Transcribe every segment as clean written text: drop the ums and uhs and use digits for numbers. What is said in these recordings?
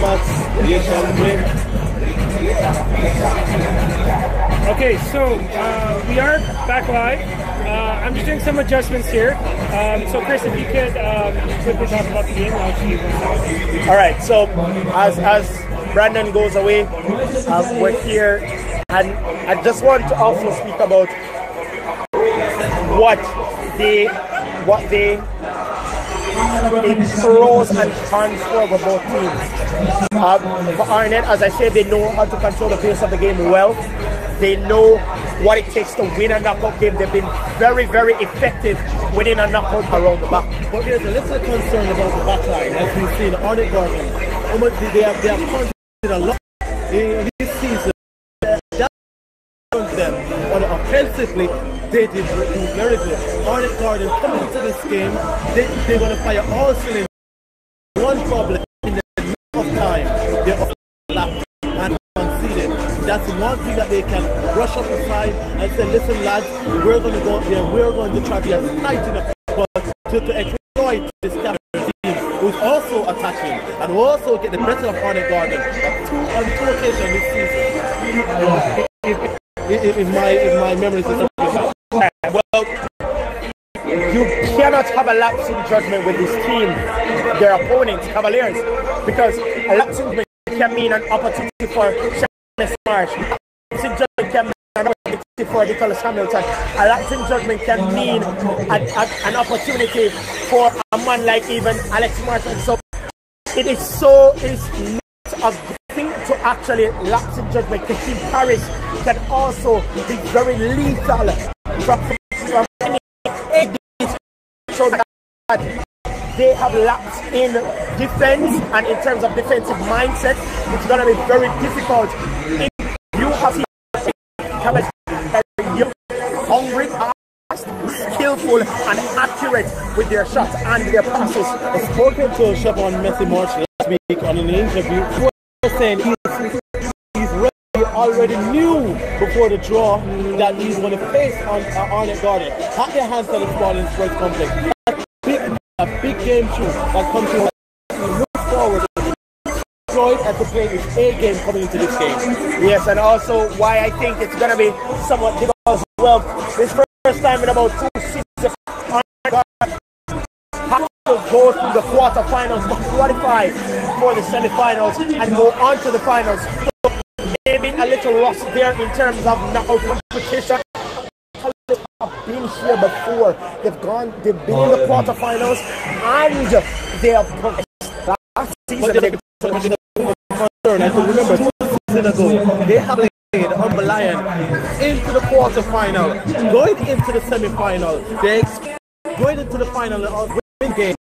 backs, they shall win. Okay, so we are back live. I'm just doing some adjustments here. So Chris, if you could quickly talk about the game, I'll see you. All right, so as Brandon goes away, we're here, and I just want to also speak about what the pros and cons for both teams. For Arnett, as I said, they know how to control the pace of the game well. They know what it takes to win a knockout game. They've been very, very effective winning a knockout around the back. But there's a little concern about the back line, as we've seen Arnett Gordon. They have contributed a lot in this season. That them, but offensively, they did do very good. Arnett Gordon coming into this game, they're going to fire all cylinders. One problem in the middle of time, they're overlapped and conceded. That's one thing that they can brush up the side and say, listen lads, we're going to go there, we're going to try to be as tight enough, but to exploit this Cavalier team who's also attacking and will also get the better of Arnett Gordon on two occasions this season. If my memory is well, you cannot have a lapse in judgment with this team, their opponents, Cavaliers, because a lapse in judgment can mean an opportunity for Marsh. A lapse in judgment can mean an opportunity for Nicholas Hamilton. A lapse in judgment can mean an opportunity for a man like even Alex Martin. So it's not a good thing to actually lapse in judgment. Team Paris can also be very lethal from any so that they have lapsed in defense, and in terms of defensive mindset, it's going to be very difficult. If you have hungry, skillful, and accurate with their shots and their passes. I spoke to Chevron Messi March last week on an interview. He was saying he's ready. Already knew before the draw that he's going to face on Arnett Gordon. At their hands at the Sporting Sports Complex. A big game show that comes to look forward to Detroit and to play his A game coming into this game. Yes, and also why I think it's going to be somewhat difficult as well. This first time in about 2 seasons, Arnett Gordon has to go through the quarterfinals to qualify for the semifinals and go on to the finals. Maybe a little lost there in terms of knockout competition. Have been here before. They've been in the quarterfinals and they have progressed. Last season, I can remember 2 seasons ago, they have played Humber Lion into the quarterfinal, going into the semi-final. They going into the final of win game.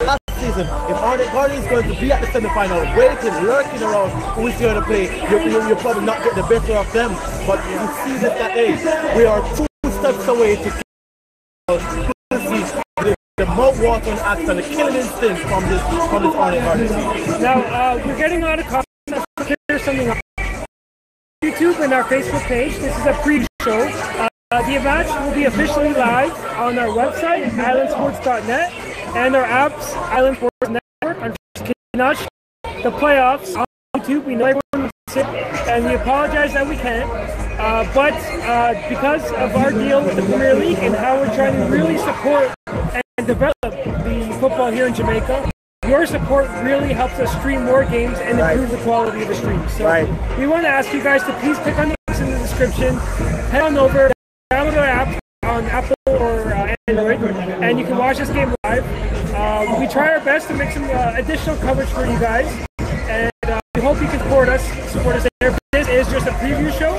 Last season, if Arnett Gordon is going to be at the semi-final, waiting, lurking around, who's going to play, you're probably not getting the better of them. But you see this that day, we are 2 steps away to see the mouth-watering act and the killing instinct from this Arnett Gordon team. Now, we're getting a lot of comments. Let's clear something up. YouTube and our Facebook page, this is a pre-show. The event will be officially live on our website, islandsports.net, and our apps, Island Sports Network. Unfortunately, cannot show the playoffs on YouTube. We know everyone will sit, and we apologize that we can't. But because of our deal with the Premier League and how we're trying to really support and develop the football here in Jamaica, your support really helps us stream more games and improve the quality of the stream. So we want to ask you guys to please click on the links in the description, head on over, download our app on Apple or Android, and you can watch this game live. We try our best to make some additional coverage for you guys, and we hope you can support us there. This is just a preview show,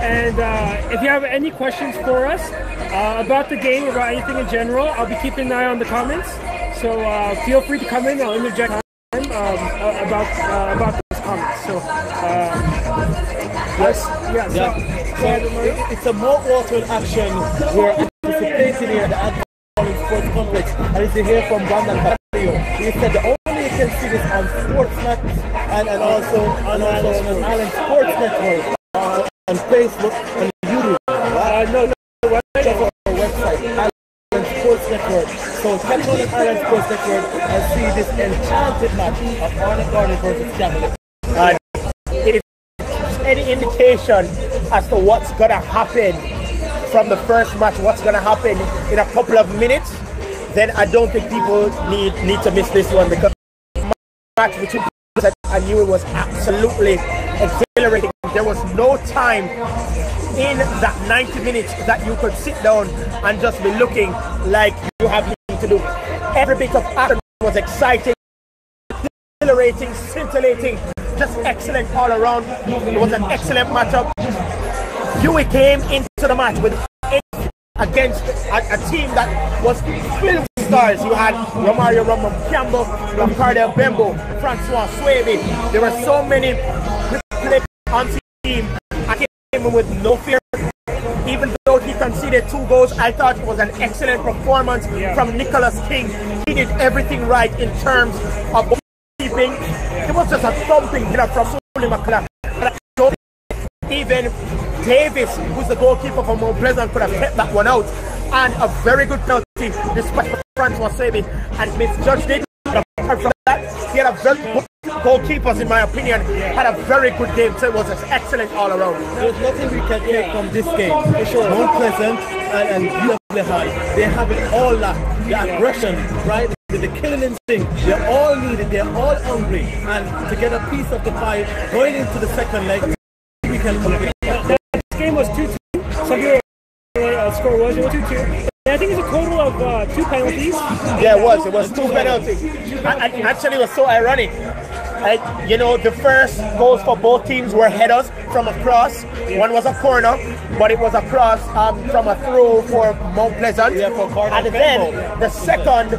and if you have any questions for us about the game, about anything in general, I'll be keeping an eye on the comments. So feel free to come in. I'll interject about those comments. So it's a mouth-watering action. We're anticipating here at the Sports Complex, and as you hear from Brandon Cavalier, he said the only you can see this on Sportsnet and also on Island Sports Network, on Facebook and YouTube. Check out our website, Island Sports Network. So catch on the Iron Sports Network and see this enchanted match of Arnett Garden versus Cavalier. If any indication as to what's going to happen from the first match, what's going to happen in a couple of minutes, then I don't think people need to miss this one, because the match between I knew it was absolutely exhilarating. There was no time in that 90 minutes that you could sit down and just be looking like you have nothing to do. Every bit of action was exciting, exhilarating, scintillating, just excellent all around. It was an excellent matchup. Huey came into the match with against a team that was filled with stars. You had Romario Campbell, Ricardo Bembo, Francois Swaby. There were so many players on the team. I came in with no fear. Even though he conceded 2 goals, I thought it was an excellent performance from Nicholas King. He did everything right in terms of keeping. It was just a thumping hit from Sully McClack. Even Davis, who's the goalkeeper for Mount Pleasant, could have kept that one out. And a very good penalty, despite Francois Swaby and misjudged it. From that, he had a very good goalkeepers, in my opinion, had a very good game. So it was just excellent all around. There's nothing we can take from this game. For sure. Mount Pleasant and Cavalier High, they have it all that. The aggression, right? The killing instinct. They all need it. They're all hungry. And to get a piece of the pie going into the second leg, we can complete. This game was 2-2. Some people score was 2-2. I think it's a total of 2 penalties. Yeah, it was. It was 2 penalties. Actually, it was so ironic. You know, the first goals for both teams were headers from a cross. One was a corner, but it was a cross from a throw for Mount Pleasant. Yeah, for and then the second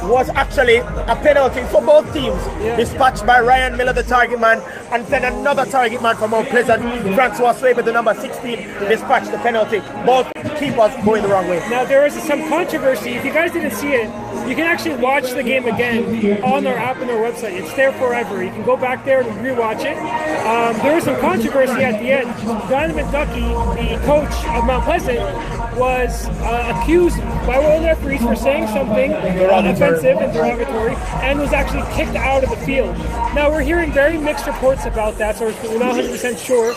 was actually a penalty for both teams, dispatched by Ryan Miller, the target man, and then another target man from Mount Pleasant, Francois Swaby, the number 16, dispatched the penalty. Both keepers going the wrong way. Now there was some controversy. If you guys didn't see it, you can actually watch the game again on our app and our website. It's there forever. You can go back there and rewatch it. There was some controversy at the end. Donovan Ducky, the coach of Mount Pleasant, was accused by one of the referees for saying something offensive and derogatory, and was actually kicked out of the field. Now we're hearing very mixed reports about that, so we're not 100% sure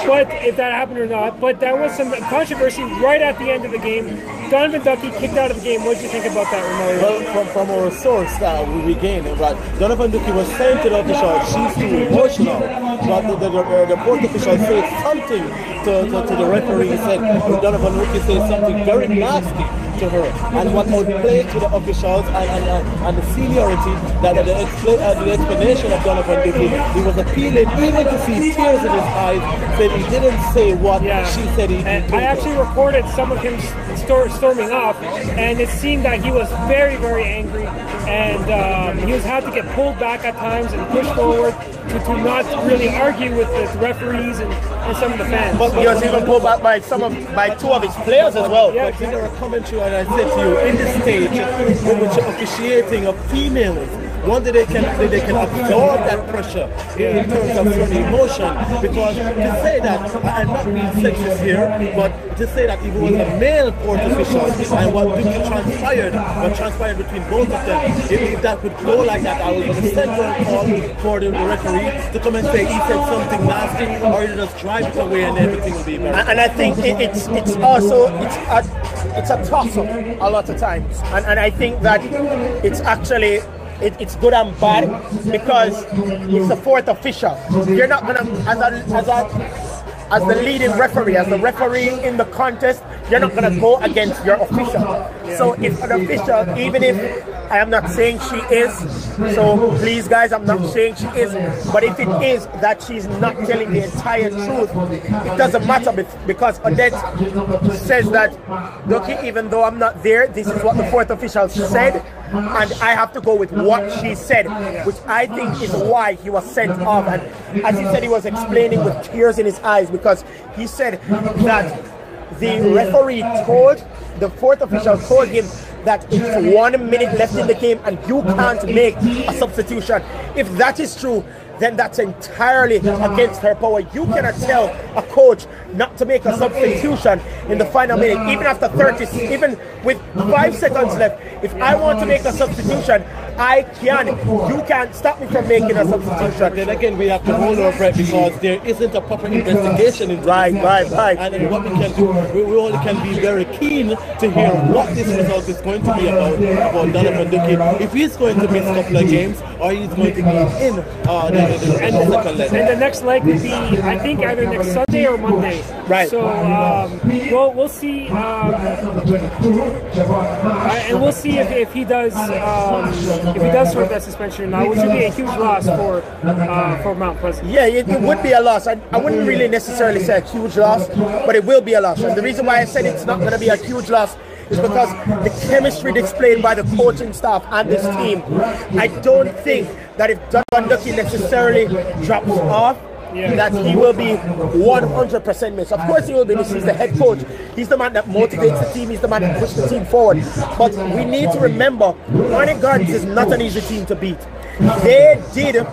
but if that happened or not. But there was some controversy right at the end of the game. Donovan Ducky kicked out of the game. What did you think about that, Romario? Well, from our source that we gained, right? Donovan Ducky was saying to the official, she's too emotional. But the court official said something to the referee. He said Donovan Ducky said something very nasty to her, and what outplayed to the officials and the seniority that the explanation of Donovan Ducky, he was appealing even to see tears in his eyes, said he didn't say what she said he did. I actually recorded some of him storming off, and it seemed that he was very, very angry, and he was had to get pulled back at times and pushed forward to not really argue with the referees and some of the fans. But he was even pulled back by 2 of his players as well. Yeah, but in our commentary, and I said to you, in this stage, which officiating of females, one that they can absorb that pressure in terms of certain emotion, because to say that, I'm not being sexist here, but to say that if it was a male court official and what transpired between both of them, if that would go like that, I was going to send a call for the referee to come and say he said something nasty, or he just drive it away and everything will be better. And I think it's a toss-up a lot of times, and I think that it's actually it's good and bad, because it's the 4th official. You're not gonna, as the leading referee, as the referee in the contest, you're not gonna go against your official. So if an official, even if I am not saying she is, so please guys, I'm not saying she is, but if it is that she's not telling the entire truth, it doesn't matter, because Arnett says that, Ducky, even though I'm not there, this is what the 4th official said, and I have to go with what she said, which I think is why he was sent off. And as he said, he was explaining with tears in his eyes, because he said that the referee told, the 4th official told him that it's 1 minute left in the game and you can't make a substitution. If that is true, then that's entirely against her power. You cannot tell a coach not to make a substitution in the final minute, even after 30, even with 5 seconds left. If I want to make a substitution, I can. You can't stop me from making a substitution. But then again, we have to hold our breath because there isn't a proper investigation in Right. And then what we can do, we only can be very keen to hear what this result is going to be about Donovan Ducky. If he's going to miss a couple of games, or he's going to be in the second leg. And the next leg will be, I think, either next Sunday or Monday. Right. So we'll see, and we'll see if he does sort that suspension or not, which would be a huge loss for Mount Pleasant. Yeah, it would be a loss. I wouldn't really necessarily say a huge loss, but it will be a loss. And the reason why I said it's not going to be a huge loss is because the chemistry displayed by the coaching staff and this team, I don't think that if Donovan Ducky necessarily drops off, that he will be 100% missed. Of course he will be missed. He's the head coach. He's the man that motivates the team. He's the man that pushes the team forward. But we need to remember, Arnett Gardens is not an easy team to beat. They did,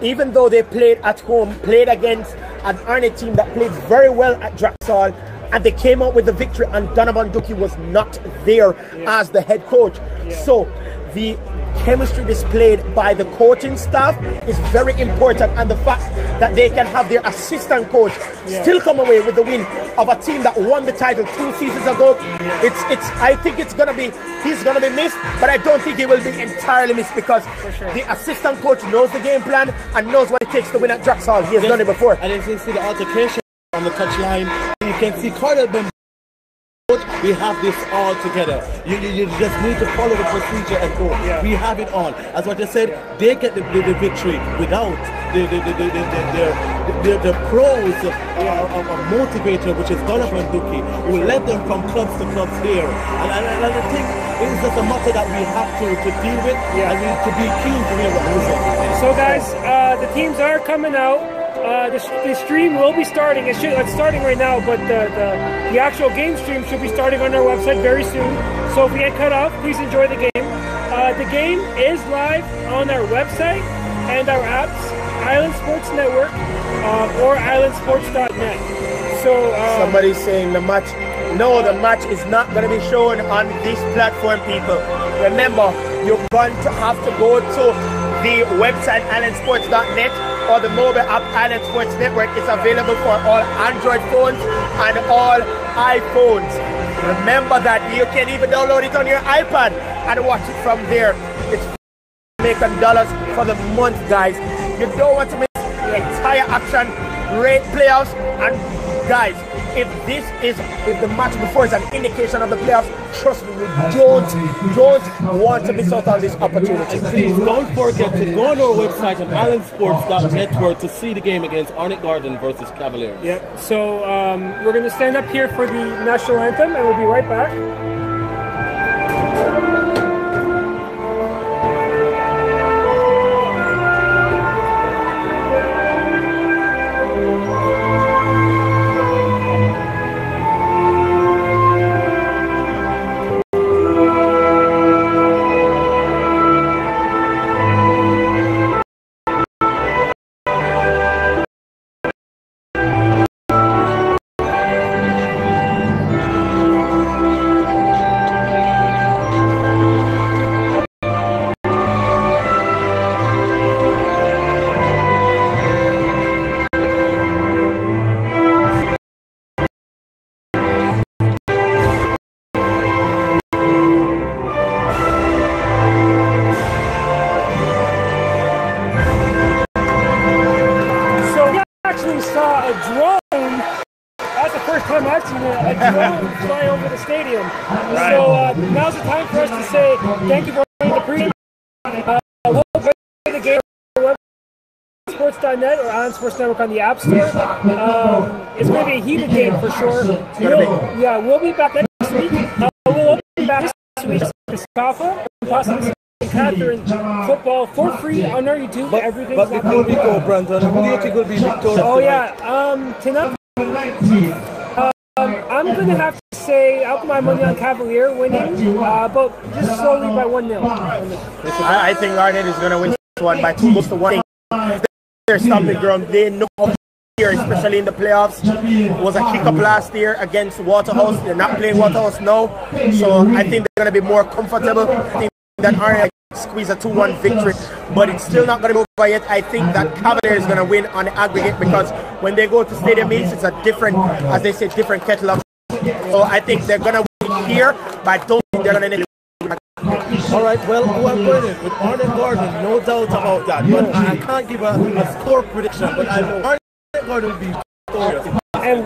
even though they played at home, played against an Arnett team that played very well at Draxall, and they came out with the victory, and Donovan Ducky was not there as the head coach. So the chemistry displayed by the coaching staff is very important, and the fact that they can have their assistant coach still come away with the win of a team that won the title 2 seasons ago, I think he's gonna be missed, but I don't think he will be entirely missed because the assistant coach knows the game plan and knows what it takes to win at Draxall. He has done it before. And as you see the altercation on the touchline, you can see Carter Ben. We have this all together. You just need to follow the procedure and go. We have it all. As what I said, they get the victory without the pros of motivator, which is Donovan Ducky, who led them from clubs to clubs here. And I think it's just a matter that we have to deal with, and we need to be keen to hear what goes on. So guys, the teams are coming out. The stream will be starting. It's starting right now, but the actual game stream should be starting on our website very soon. So if we get cut off, please enjoy the game. The game is live on our website and our apps, Island Sports Network or islandsports.net. So somebody's saying the match. No, the match is not going to be shown on this platform, people. Remember, you're going to have to go to the website islandsports.net or the mobile app Arnett Sports Network. Is available for all Android phones and all iPhones. Remember that you can even download it on your iPad and watch it from there. It's making dollars for the month, guys. You don't want to miss the entire action, great playoffs, and guys, if the match before is an indication of the playoffs, trust me, you don't want to miss out on this opportunity. Please don't forget to go on our website at islandsports.network to see the game against Arnett Garden versus Cavalier. Yep. So we're going to stand up here for the national anthem, and we'll be right back. Fly over the stadium. Right. So now's the time for us to say thank you for joining the pre. We'll play the game on sports.net or on Sports Network on the App Store. It's going to be a heated game for sure. We'll be back next week. We'll be back next week with Kafa and possibly Catherine football for free on our YouTube. But before we go, Brandon, who do you think will be victorious? Oh yeah, tonight. I'm going to have to say I'll put my money on Cavalier winning, but just slowly by 1-0. I think Arnett is going to win this one by 2-1. their stomping ground. They know here, especially in the playoffs. It was a hiccup last year against Waterhouse. They're not playing Waterhouse now, so I think they're going to be more comfortable. I think that Arnett squeeze a 2-1 victory, but it's still not going to be over yet. I think that Cavalier is going to win on the aggregate because when they go to stadium meets, it's a different, as they say, different kettle of. So I think they're going to win here, but I don't think they're going to. All right, well, who I'm going with Arnett Gordon, no doubt about that. But I can't give a score prediction, but I know Arnett Gordon will be victorious. And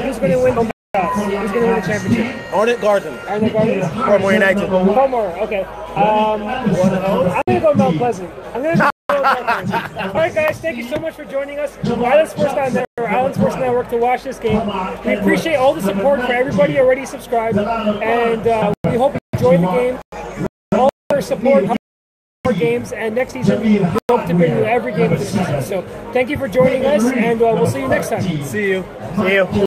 who's going to win the playoffs? Who's going to win the championship? Arnett Gordon. Arnett Gordon? Cornwall United. Cornwall, okay. I'm going to go Mount Pleasant. I'm going to go Mount Pleasant. All right, guys, thank you so much for joining us. Island Sports Network to watch this game. We appreciate all the support for everybody already subscribed, and we hope you enjoy the game. All our support, more games, and next season we hope to bring you every game of the season. So thank you for joining us, and we'll see you next time. See you. See you.